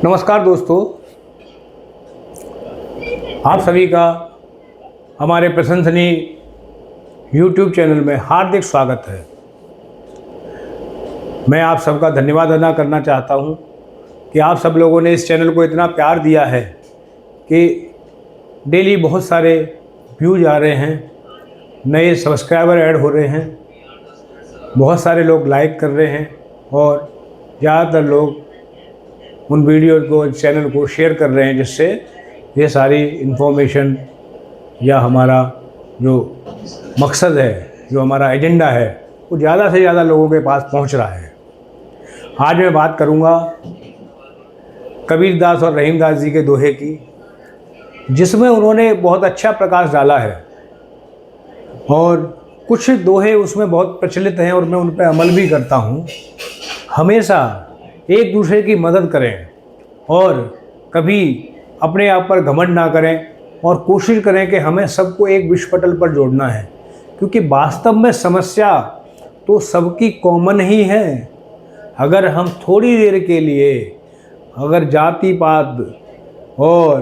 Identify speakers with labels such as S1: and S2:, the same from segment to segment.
S1: नमस्कार दोस्तों, आप सभी का हमारे प्रशंसनीय YouTube चैनल में हार्दिक स्वागत है। मैं आप सबका धन्यवाद अदा करना चाहता हूं कि आप सब लोगों ने इस चैनल को इतना प्यार दिया है कि डेली बहुत सारे व्यूज आ रहे हैं, नए सब्सक्राइबर ऐड हो रहे हैं, बहुत सारे लोग लाइक कर रहे हैं और ज़्यादातर लोग उन वीडियो को, चैनल को शेयर कर रहे हैं, जिससे ये सारी इन्फॉर्मेशन या हमारा जो मकसद है, जो हमारा एजेंडा है, वो ज़्यादा से ज़्यादा लोगों के पास पहुंच रहा है। आज मैं बात करूंगा कबीरदास और रहीमदास जी के दोहे की, जिसमें उन्होंने बहुत अच्छा प्रकाश डाला है और कुछ दोहे उसमें बहुत प्रचलित हैं और मैं उन पर अमल भी करता हूँ। हमेशा एक दूसरे की मदद करें और कभी अपने आप पर घमंड ना करें और कोशिश करें कि हमें सबको एक विश्व पटल पर जोड़ना है, क्योंकि वास्तव में समस्या तो सबकी कॉमन ही है। अगर हम थोड़ी देर के लिए अगर जाति पात और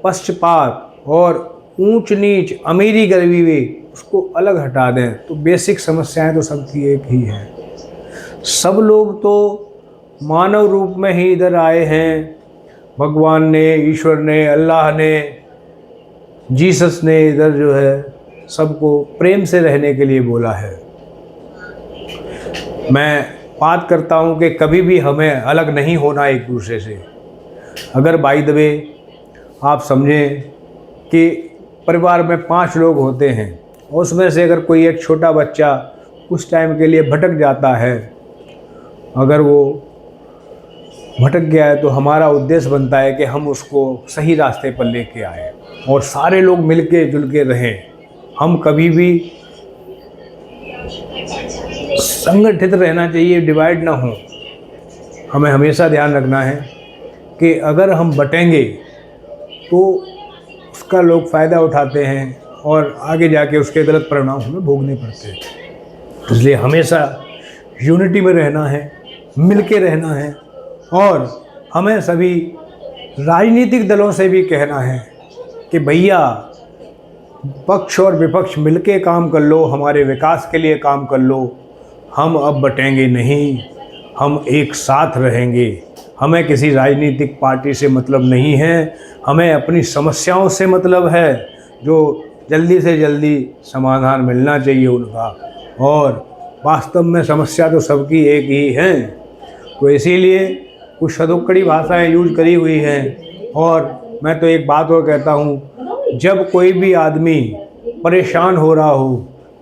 S1: पक्षपात और ऊंच नीच, अमीरी गरीबी उसको अलग हटा दें तो बेसिक समस्याएं तो सबकी एक ही हैं। सब लोग तो मानव रूप में ही इधर आए हैं। भगवान ने, ईश्वर ने, अल्लाह ने, जीसस ने इधर जो है सबको प्रेम से रहने के लिए बोला है। मैं बात करता हूँ कि कभी भी हमें अलग नहीं होना एक दूसरे से। अगर बाय द वे आप समझें कि परिवार में 5 लोग होते हैं, उसमें से अगर कोई एक छोटा बच्चा कुछ टाइम के लिए भटक जाता है, अगर वो भटक गया है, तो हमारा उद्देश्य बनता है कि हम उसको सही रास्ते पर लेके आए और सारे लोग मिलके जुल के रहें। हम कभी भी संगठित रहना चाहिए, डिवाइड ना हो। हमें हमेशा ध्यान रखना है कि अगर हम बटेंगे तो उसका लोग फ़ायदा उठाते हैं और आगे जाके उसके गलत परिणाम हमें भोगने पड़ते हैं। इसलिए हमेशा यूनिटी में रहना है, मिल के रहना है और हमें सभी राजनीतिक दलों से भी कहना है कि भैया पक्ष और विपक्ष मिलके काम कर लो, हमारे विकास के लिए काम कर लो। हम अब बटेंगे नहीं, हम एक साथ रहेंगे। हमें किसी राजनीतिक पार्टी से मतलब नहीं है, हमें अपनी समस्याओं से मतलब है, जो जल्दी से जल्दी समाधान मिलना चाहिए उनका। और वास्तव में समस्या तो सबकी एक ही है। तो इसीलिए कुछ सदुक्कड़ी भाषाएं यूज करी हुई हैं। और मैं तो एक बात और कहता हूँ, जब कोई भी आदमी परेशान हो रहा हो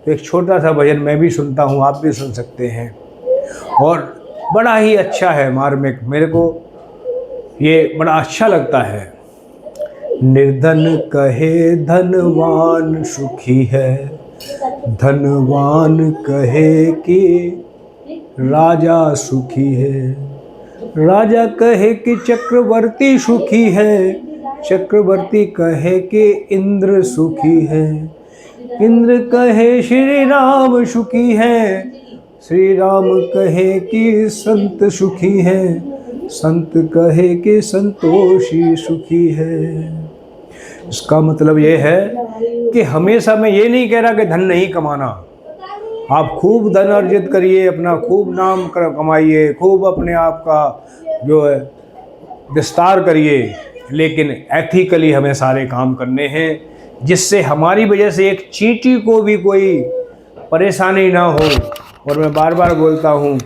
S1: तो एक छोटा सा भजन मैं भी सुनता हूँ, आप भी सुन सकते हैं और बड़ा ही अच्छा है, मार्मिक। मेरे को ये बड़ा अच्छा लगता है। निर्धन कहे धनवान सुखी है, धनवान कहे कि राजा सुखी है, राजा कहे कि चक्रवर्ती सुखी है, चक्रवर्ती कहे कि इंद्र सुखी है, इंद्र कहे श्री राम सुखी है, श्री राम कहे कि संत सुखी है, संत कहे कि संतोषी सुखी है। इसका मतलब ये है कि हमेशा मैं ये नहीं कह रहा कि धन नहीं कमाना। आप खूब धन अर्जित करिए, अपना खूब नाम कमाइए, खूब अपने आप का जो है विस्तार करिए, लेकिन एथिकली हमें सारे काम करने हैं, जिससे हमारी वजह से एक चींटी को भी कोई परेशानी ना हो। और मैं बार बार बोलता हूँ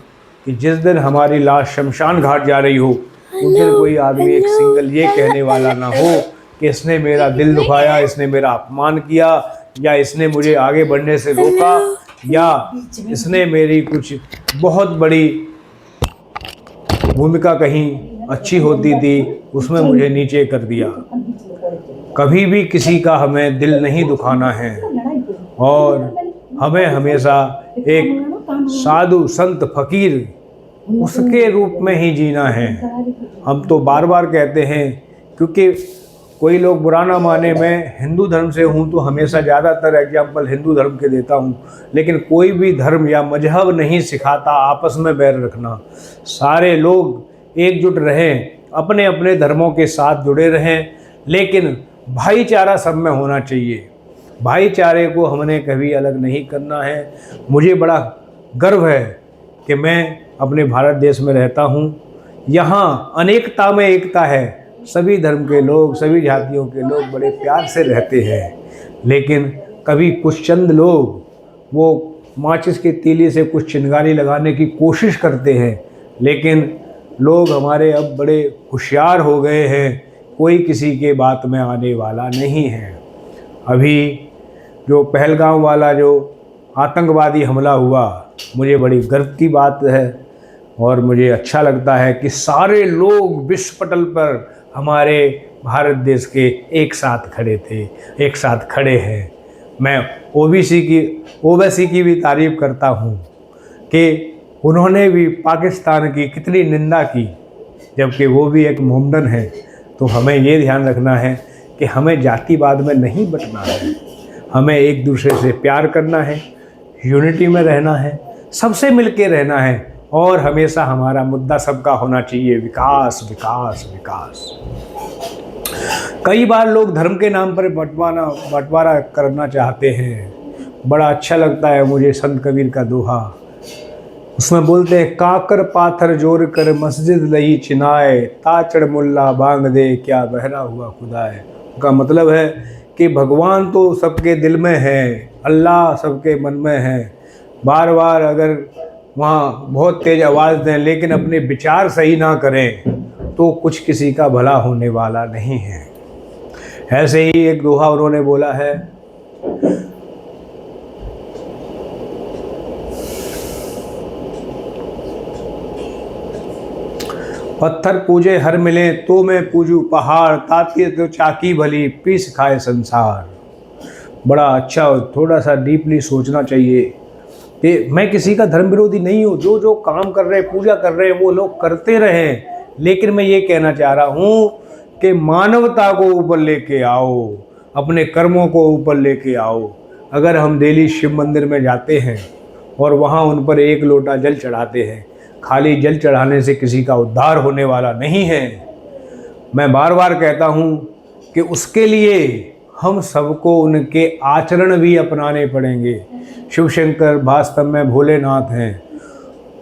S1: कि जिस दिन हमारी लाश शमशान घाट जा रही हो, उस दिन कोई आदमी एक सिंगल ये कहने वाला ना हो कि इसने मेरा दिल दुखाया, इसने मेरा अपमान किया, या इसने मुझे आगे बढ़ने से रोका, या इसने मेरी कुछ बहुत बड़ी भूमिका कहीं अच्छी होती थी उसमें मुझे नीचे कर दिया। कभी भी किसी का हमें दिल नहीं दुखाना है और हमें हमेशा एक साधु संत फकीर उसके रूप में ही जीना है। हम तो बार बार कहते हैं, क्योंकि कोई लोग बुरा ना माने, मैं हिंदू धर्म से हूँ तो हमेशा ज़्यादातर एग्जाम्पल हिंदू धर्म के देता हूँ, लेकिन कोई भी धर्म या मजहब नहीं सिखाता आपस में बैर रखना। सारे लोग एकजुट रहें, अपने अपने धर्मों के साथ जुड़े रहें, लेकिन भाईचारा सब में होना चाहिए। भाईचारे को हमने कभी अलग नहीं करना है। मुझे बड़ा गर्व है कि मैं अपने भारत देश में रहता हूँ। यहाँ अनेकता में एकता है। सभी धर्म के लोग, सभी जातियों के लोग बड़े प्यार से रहते हैं, लेकिन कभी कुछ चंद लोग वो माचिस की तीली से कुछ चिंगारी लगाने की कोशिश करते हैं। लेकिन लोग हमारे अब बड़े होशियार हो गए हैं, कोई किसी के बात में आने वाला नहीं है। अभी जो पहलगाम वाला जो आतंकवादी हमला हुआ, मुझे बड़ी गर्व की बात है और मुझे अच्छा लगता है कि सारे लोग विश्व पटल पर हमारे भारत देश के एक साथ खड़े थे, एक साथ खड़े हैं। मैं ओवैसी की भी तारीफ़ करता हूँ कि उन्होंने भी पाकिस्तान की कितनी निंदा की, जबकि वो भी एक मोमडन है। तो हमें ये ध्यान रखना है कि हमें जातिवाद में नहीं बंटना है, हमें एक दूसरे से प्यार करना है, यूनिटी में रहना है, सबसे मिलके रहना है, और हमेशा हमारा मुद्दा सबका होना चाहिए, विकास विकास विकास। कई बार लोग धर्म के नाम पर बंटवारा करना चाहते हैं। बड़ा अच्छा लगता है मुझे संत कबीर का दोहा, उसमें बोलते हैं, काकर पाथर जोर कर मस्जिद लही चिनाए, ताचड़ मुल्ला बांग दे क्या बहरा हुआ खुदाए। का मतलब है कि भगवान तो सबके दिल में है, अल्लाह सबके मन में है। बार बार अगर वहाँ बहुत तेज़ आवाज़ दें लेकिन अपने विचार सही ना करें तो कुछ किसी का भला होने वाला नहीं है। ऐसे ही एक दोहा उन्होंने बोला है, पत्थर पूजे हर मिले तो मैं पूजू पहाड़, ताती तो चाकी भली पीस खाए संसार। बड़ा अच्छा, थोड़ा सा डीपली सोचना चाहिए कि मैं किसी का धर्म विरोधी नहीं हूँ। जो जो काम कर रहे हैं, पूजा कर रहे हैं, वो लोग करते रहें, लेकिन मैं ये कहना चाह रहा हूँ कि मानवता को ऊपर लेके आओ, अपने कर्मों को ऊपर लेके आओ। अगर हम डेली शिव मंदिर में जाते हैं और वहाँ उन पर एक लोटा जल चढ़ाते हैं, खाली जल चढ़ाने से किसी का उद्धार होने वाला नहीं है। मैं बार बार कहता हूँ कि उसके लिए हम सबको उनके आचरण भी अपनाने पड़ेंगे। शिव शंकर वास्तव में भोलेनाथ हैं।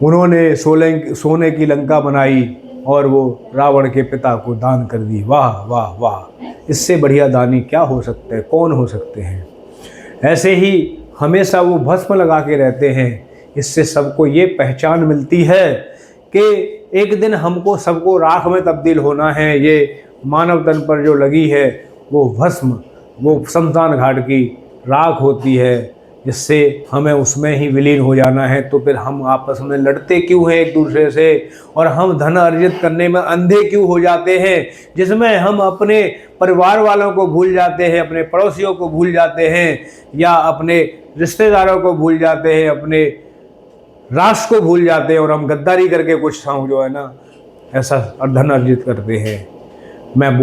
S1: उन्होंने सोने की लंका बनाई और वो रावण के पिता को दान कर दी। वाह वाह वाह, इससे बढ़िया दानी क्या हो सकते हैं, कौन हो सकते हैं। ऐसे ही हमेशा वो भस्म लगा के रहते हैं। इससे सबको ये पहचान मिलती है कि एक दिन हमको सबको राख में तब्दील होना है। ये मानव तन पर जो लगी है वो भस्म, वो शमशान घाट की राख होती है, जिससे हमें उसमें ही विलीन हो जाना है। तो फिर हम आपस में लड़ते क्यों हैं एक दूसरे से, और हम धन अर्जित करने में अंधे क्यों हो जाते हैं, जिसमें हम अपने परिवार वालों को भूल जाते हैं, अपने पड़ोसियों को भूल जाते हैं, या अपने रिश्तेदारों को भूल जाते हैं, अपने राष्ट्र को भूल जाते हैं, और हम गद्दारी करके कुछ जो है ना ऐसा धन अर्जित करते हैं। मैं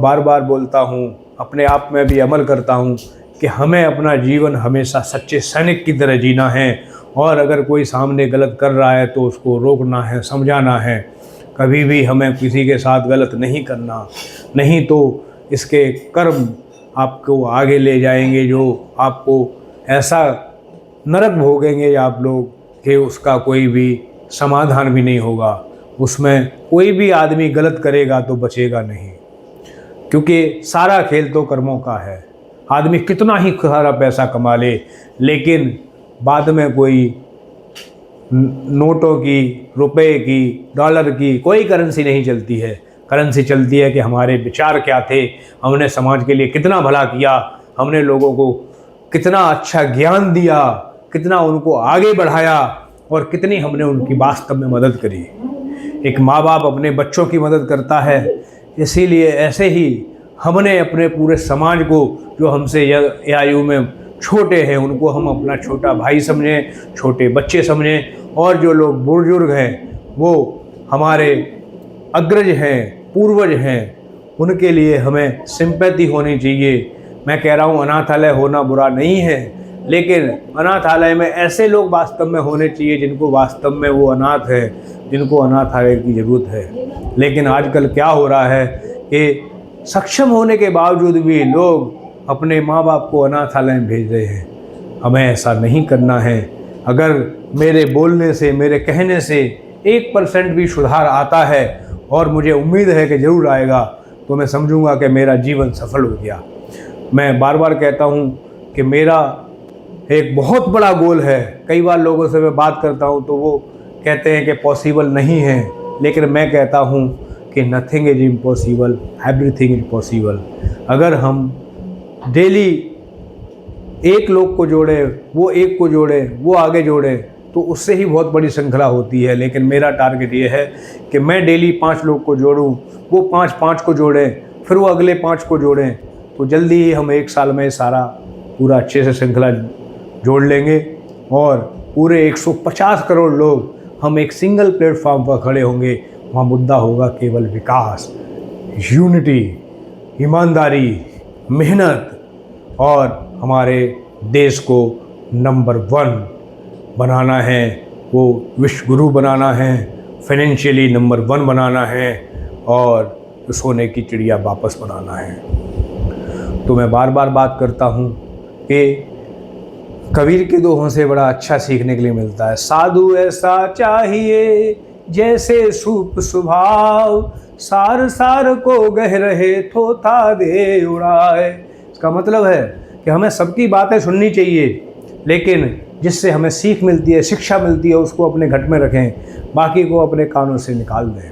S1: बार बार बोलता हूँ, अपने आप में भी अमल करता हूँ कि हमें अपना जीवन हमेशा सच्चे सैनिक की तरह जीना है, और अगर कोई सामने गलत कर रहा है तो उसको रोकना है, समझाना है। कभी भी हमें किसी के साथ गलत नहीं करना, नहीं तो इसके कर्म आपको आगे ले जाएंगे, जो आपको ऐसा नरक भोगेंगे आप लोग कि उसका कोई भी समाधान भी नहीं होगा। उसमें कोई भी आदमी गलत करेगा तो बचेगा नहीं, क्योंकि सारा खेल तो कर्मों का है। आदमी कितना ही सारा पैसा कमा ले, लेकिन बाद में कोई नोटों की, रुपए की, डॉलर की कोई करेंसी नहीं चलती है। करेंसी चलती है कि हमारे विचार क्या थे, हमने समाज के लिए कितना भला किया, हमने लोगों को कितना अच्छा ज्ञान दिया, कितना उनको आगे बढ़ाया, और कितनी हमने उनकी वास्तव में मदद करी। एक माँ बाप अपने बच्चों की मदद करता है, इसीलिए ऐसे ही हमने अपने पूरे समाज को, जो हमसे आयु में छोटे हैं, उनको हम अपना छोटा भाई समझें, छोटे बच्चे समझें, और जो लोग बुजुर्ग हैं वो हमारे अग्रज हैं, पूर्वज हैं, उनके लिए हमें सिंपैथी होनी चाहिए। मैं कह रहा हूँ अनाथालय होना बुरा नहीं है, लेकिन अनाथालय में ऐसे लोग वास्तव में होने चाहिए जिनको वास्तव में वो अनाथ है, जिनको अनाथालय की ज़रूरत है। लेकिन आजकल क्या हो रहा है कि सक्षम होने के बावजूद भी लोग अपने माँ बाप को अनाथालय में भेज रहे हैं। हमें ऐसा नहीं करना है। अगर मेरे बोलने से, मेरे कहने से 1% भी सुधार आता है, और मुझे उम्मीद है कि ज़रूर आएगा, तो मैं समझूंगा कि मेरा जीवन सफल हो गया। मैं बार बार कहता हूँ कि मेरा एक बहुत बड़ा गोल है। कई बार लोगों से मैं बात करता हूँ तो वो कहते हैं कि पॉसिबल नहीं है, लेकिन मैं कहता हूँ कि nothing is impossible, everything is possible. अगर हम डेली एक लोग को जोड़े, वो एक को जोड़े, वो आगे जोड़े, तो उससे ही बहुत बड़ी श्रृंखला होती है। लेकिन मेरा टारगेट ये है कि मैं डेली 5 लोग को जोड़ूं, वो 5 को जोड़ें, फिर वो अगले 5 को जोड़ें, तो जल्दी ही हम 1 साल में सारा पूरा अच्छे से श्रृंखला जोड़ लेंगे और पूरे 150 करोड़ लोग हम एक सिंगल प्लेटफॉर्म पर खड़े होंगे। वहाँ मुद्दा होगा केवल विकास, यूनिटी, ईमानदारी, मेहनत, और हमारे देश को नंबर 1 बनाना है, वो विश्व गुरु बनाना है, फाइनेंशियली नंबर 1 बनाना है, और सोने की चिड़िया वापस बनाना है। तो मैं बार बार बात करता हूँ कि कबीर के दोहों से बड़ा अच्छा सीखने के लिए मिलता है। साधु ऐसा चाहिए जैसे सूप स्वभाव, सार सार को गह रहे थोथा दे उड़ाए। इसका मतलब है कि हमें सबकी बातें सुननी चाहिए, लेकिन जिससे हमें सीख मिलती है, शिक्षा मिलती है, उसको अपने घट में रखें, बाकी को अपने कानों से निकाल दें।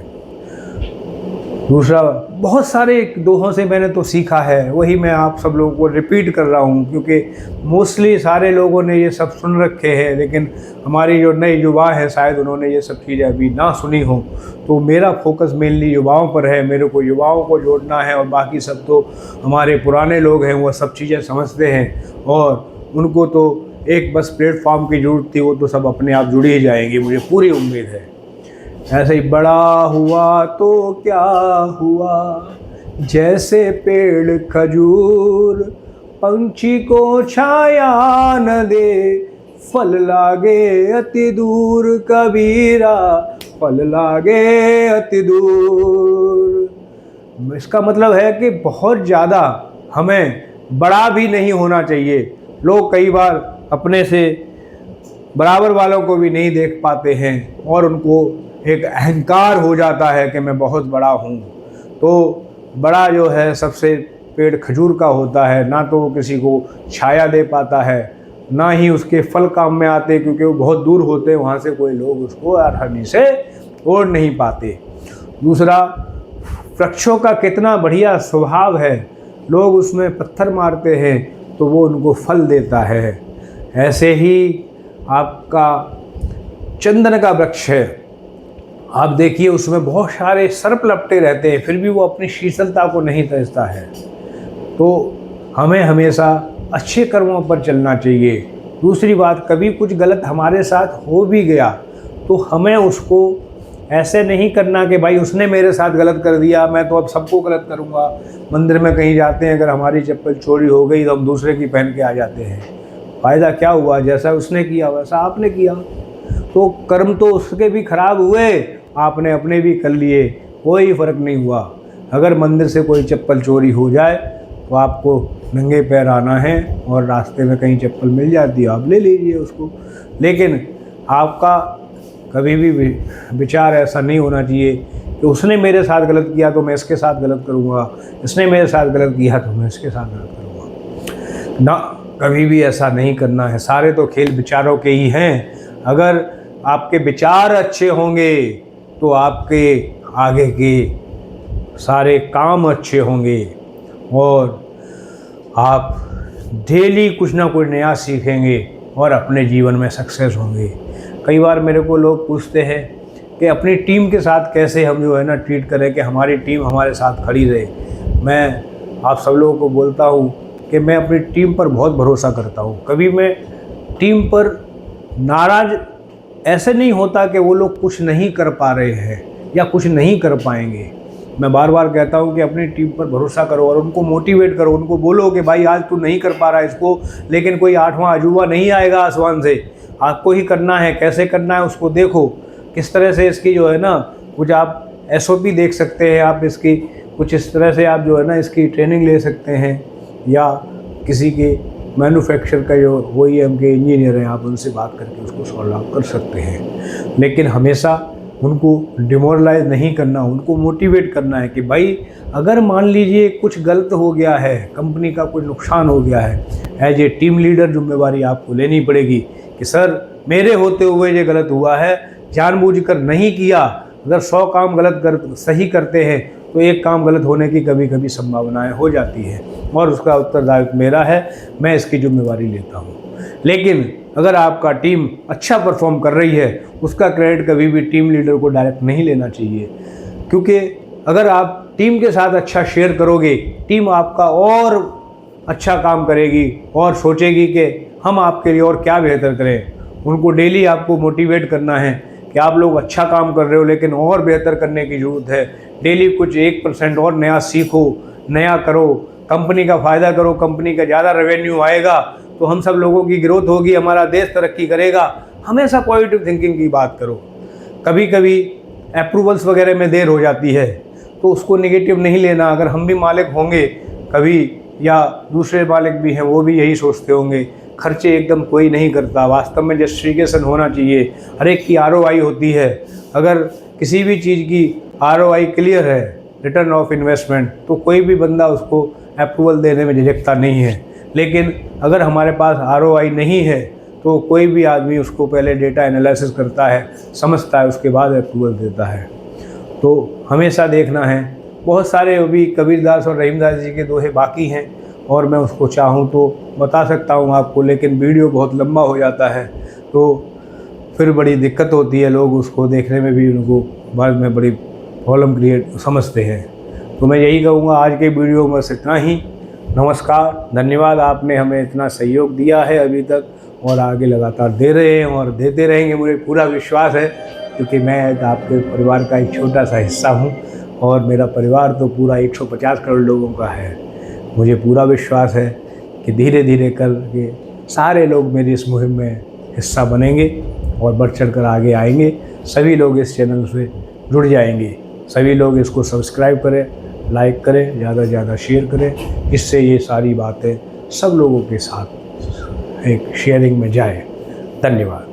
S1: दूसरा, बहुत सारे दोहों से मैंने तो सीखा है, वही मैं आप सब लोगों को रिपीट कर रहा हूँ, क्योंकि मोस्टली सारे लोगों ने ये सब सुन रखे हैं, लेकिन हमारी जो नए युवा हैं शायद उन्होंने ये सब चीज़ें अभी ना सुनी हो। तो मेरा फोकस मेनली युवाओं पर है। मेरे को युवाओं को जोड़ना है, और बाकी सब तो हमारे पुराने लोग हैं, वो सब चीज़ें समझते हैं, और उनको तो एक बस प्लेटफॉर्म की ज़रूरत थी, वो तो सब अपने आप जुड़ ही जाएंगे, मुझे पूरी उम्मीद है। ऐसे ही बड़ा हुआ तो क्या हुआ, जैसे पेड़ खजूर, पंछी को छाया न दे, फल लागे अति दूर कबीरा, फल लागे अति दूर। इसका मतलब है कि बहुत ज़्यादा हमें बड़ा भी नहीं होना चाहिए। लोग कई बार अपने से बराबर वालों को भी नहीं देख पाते हैं, और उनको एक अहंकार हो जाता है कि मैं बहुत बड़ा हूँ। तो बड़ा जो है सबसे पेड़ खजूर का होता है, ना तो वो किसी को छाया दे पाता है, ना ही उसके फल काम में आते, क्योंकि वो बहुत दूर होते हैं, वहाँ से कोई लोग उसको आसानी से तोड़ नहीं पाते। दूसरा, वृक्षों का कितना बढ़िया स्वभाव है, लोग उसमें पत्थर मारते हैं तो वो उनको फल देता है। ऐसे ही आपका चंदन का वृक्ष है, आप देखिए उसमें बहुत सारे सर्प लपटे रहते हैं, फिर भी वो अपनी शीतलता को नहीं त्याजता है। तो हमें हमेशा अच्छे कर्मों पर चलना चाहिए। दूसरी बात, कभी कुछ गलत हमारे साथ हो भी गया तो हमें उसको ऐसे नहीं करना कि भाई उसने मेरे साथ गलत कर दिया, मैं तो अब सबको गलत करूँगा। मंदिर में कहीं जाते हैं, अगर हमारी चप्पल चोरी हो गई तो हम दूसरे की पहन के आ जाते हैं। फ़ायदा क्या हुआ? जैसा उसने किया वैसा आपने किया, तो कर्म तो उसके भी खराब हुए, आपने अपने भी कर लिए, कोई फ़र्क नहीं हुआ। अगर मंदिर से कोई चप्पल चोरी हो जाए तो आपको नंगे पैर आना है, और रास्ते में कहीं चप्पल मिल जाती है आप ले लीजिए उसको। लेकिन आपका कभी भी विचार ऐसा नहीं होना चाहिए कि उसने मेरे साथ गलत किया तो मैं इसके साथ गलत करूँगा, इसने मेरे साथ गलत किया तो मैं इसके साथ गलत करूँगा ना। कभी भी ऐसा नहीं करना है। सारे तो खेल विचारों के ही हैं। अगर आपके विचार अच्छे होंगे तो आपके आगे के सारे काम अच्छे होंगे, और आप डेली कुछ ना कुछ नया सीखेंगे और अपने जीवन में सक्सेस होंगे। कई बार मेरे को लोग पूछते हैं कि अपनी टीम के साथ कैसे हम जो है ना ट्रीट करें कि हमारी टीम हमारे साथ खड़ी रहे। मैं आप सब लोगों को बोलता हूँ कि मैं अपनी टीम पर बहुत भरोसा करता हूँ। कभी मैं टीम पर नाराज़ ऐसे नहीं होता कि वो लोग कुछ नहीं कर पा रहे हैं या कुछ नहीं कर पाएंगे। मैं बार बार कहता हूँ कि अपनी टीम पर भरोसा करो और उनको मोटिवेट करो, उनको बोलो कि भाई आज तू नहीं कर पा रहा है इसको, लेकिन कोई 8वां अजूबा नहीं आएगा आसमान से, आपको ही करना है। कैसे करना है उसको देखो, किस तरह से इसकी जो है ना कुछ आप SOP देख सकते हैं, आप इसकी कुछ इस तरह से आप जो है ना इसकी ट्रेनिंग ले सकते हैं, या किसी के मैन्युफैक्चर का जो OEM के इंजीनियर हैं आप उनसे बात करके उसको सॉल्व आउट कर सकते हैं। लेकिन हमेशा उनको डिमोरलाइज नहीं करना, उनको मोटिवेट करना है कि भाई अगर मान लीजिए कुछ गलत हो गया है, कंपनी का कोई नुकसान हो गया है, एज ए टीम लीडर जिम्मेवारी आपको लेनी पड़ेगी कि सर मेरे होते हुए ये गलत हुआ है, जानबूझकर नहीं किया। अगर 100 काम सही करते हैं तो एक काम गलत होने की कभी कभी संभावनाएं हो जाती हैं और उसका उत्तरदायित्व मेरा है, मैं इसकी जिम्मेवारी लेता हूँ। लेकिन अगर आपका टीम अच्छा परफॉर्म कर रही है उसका क्रेडिट कभी भी टीम लीडर को डायरेक्ट नहीं लेना चाहिए, क्योंकि अगर आप टीम के साथ अच्छा शेयर करोगे, टीम आपका और अच्छा काम करेगी और सोचेगी कि हम आपके लिए और क्या बेहतर करें। उनको डेली आपको मोटिवेट करना है कि आप लोग अच्छा काम कर रहे हो लेकिन और बेहतर करने की ज़रूरत है। डेली कुछ 1% और नया सीखो, नया करो, कंपनी का फ़ायदा करो, कंपनी का ज़्यादा रेवेन्यू आएगा तो हम सब लोगों की ग्रोथ होगी, हमारा देश तरक्की करेगा। हमेशा पॉजिटिव थिंकिंग की बात करो। कभी कभी अप्रूवल्स वगैरह में देर हो जाती है तो उसको नेगेटिव नहीं लेना। अगर हम भी मालिक होंगे कभी, या दूसरे मालिक भी हैं वो भी यही सोचते होंगे, खर्चे एकदम कोई नहीं करता। वास्तव में जस्टिफिकेशन होना चाहिए, हर एक की ROI होती है। अगर किसी भी चीज़ की ROI क्लियर है, रिटर्न ऑफ इन्वेस्टमेंट, तो कोई भी बंदा उसको अप्रूवल देने में झिझकता नहीं है। लेकिन अगर हमारे पास ROI नहीं है तो कोई भी आदमी उसको पहले डेटा एनालिसिस करता है, समझता है, उसके बाद अप्रूवल देता है। तो हमेशा देखना है। बहुत सारे अभी कबीरदास और रहीमदास जी के दोहे बाकी हैं और मैं उसको चाहूँ तो बता सकता हूँ आपको, लेकिन वीडियो बहुत लंबा हो जाता है तो फिर बड़ी दिक्कत होती है, लोग उसको देखने में भी उनको बाद में बड़ी प्रॉब्लम क्रिएट समझते हैं। तो मैं यही कहूँगा आज के वीडियो में बस इतना ही। नमस्कार, धन्यवाद, आपने हमें इतना सहयोग दिया है अभी तक और आगे लगातार दे रहे हैं और देते रहेंगे, मुझे पूरा विश्वास है, क्योंकि मैं आपके परिवार का एक छोटा सा हिस्सा हूँ और मेरा परिवार तो पूरा 150 करोड़ लोगों का है। मुझे पूरा विश्वास है कि धीरे धीरे करके सारे लोग मेरी इस मुहिम में हिस्सा बनेंगे और बढ़ चढ़ कर आगे आएंगे। सभी लोग इस चैनल से जुड़ जाएंगे, सभी लोग इसको सब्सक्राइब करें, लाइक करें, ज़्यादा से ज़्यादा शेयर करें, इससे ये सारी बातें सब लोगों के साथ एक शेयरिंग में जाए। धन्यवाद।